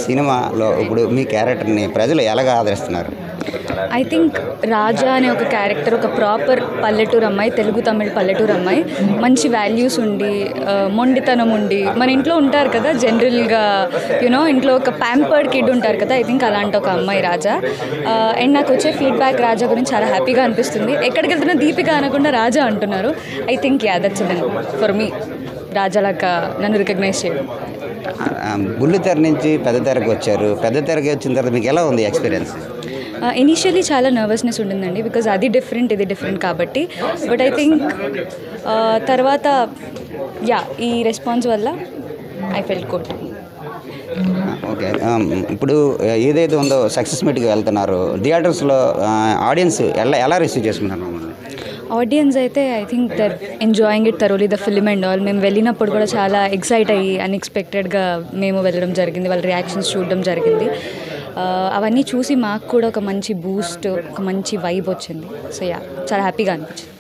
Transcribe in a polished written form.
సినిమాలో ఇప్పుడు మీ క్యారెక్టర్ని ప్రజలు ఎలాగ ఆదరిస్తున్నారు? ఐ థింక్ రాజా అనే ఒక క్యారెక్టర్ ఒక ప్రాపర్ పల్లెటూరు అమ్మాయి, తెలుగు తమిళ్ పల్లెటూరు అమ్మాయి, మంచి వాల్యూస్ ఉండి మొండితనం ఉండి మన ఇంట్లో ఉంటారు కదా జనరల్గా ఇంట్లో ఒక ప్యాంపర్డ్ కిడ్ ఉంటారు కదా. ఐ థింక్ అలాంటి ఒక అమ్మాయి రాజా. అండ్ నాకు వచ్చే ఫీడ్బ్యాక్ రాజా గురించి చాలా హ్యాపీగా అనిపిస్తుంది. ఎక్కడికి వెళ్తున్నా దీపిక అనకుండా రాజా అంటున్నారు. I think that's for me రాజాలాగా నన్ను రికగ్నైజ్ చేయడం. బుల్లి తెర నుంచి పెద్ద తెరకు వచ్చారు. పెద్ద తెరకి వచ్చిన తర్వాత మీకు ఎలా ఉంది ఎక్స్పీరియన్స్? ఇనీషియలీ చాలా నర్వస్నెస్ ఉండిందండి, బికాజ్ అది డిఫరెంట్ ఇది డిఫరెంట్ కాబట్టి. బట్ ఐ థింక్ తర్వాత ఈ రెస్పాన్స్ వల్ల ఐ ఫెల్ట్ గుడ్. ఓకే, ఇప్పుడు ఏదైతే ఉందో సక్సెస్ మీట్కి వెళ్తున్నారు, థియేటర్స్లో ఆడియన్స్ ఎలా రిసీవ్ చేసుకున్నారు? ఆడియన్స్ అయితే I think they're enjoying it thoroughly the film and all. మేము వెళ్ళినప్పుడు కూడా చాలా ఎక్సైట్ అయ్యి అన్ఎక్స్పెక్టెడ్గా మేము వెళ్ళడం జరిగింది, వాళ్ళ రియాక్షన్స్ చూడడం జరిగింది. అవన్నీ చూసి మాకు కూడా ఒక మంచి బూస్ట్, ఒక మంచి వైబ్ వచ్చింది. సో చాలా హ్యాపీగా అనిపించింది.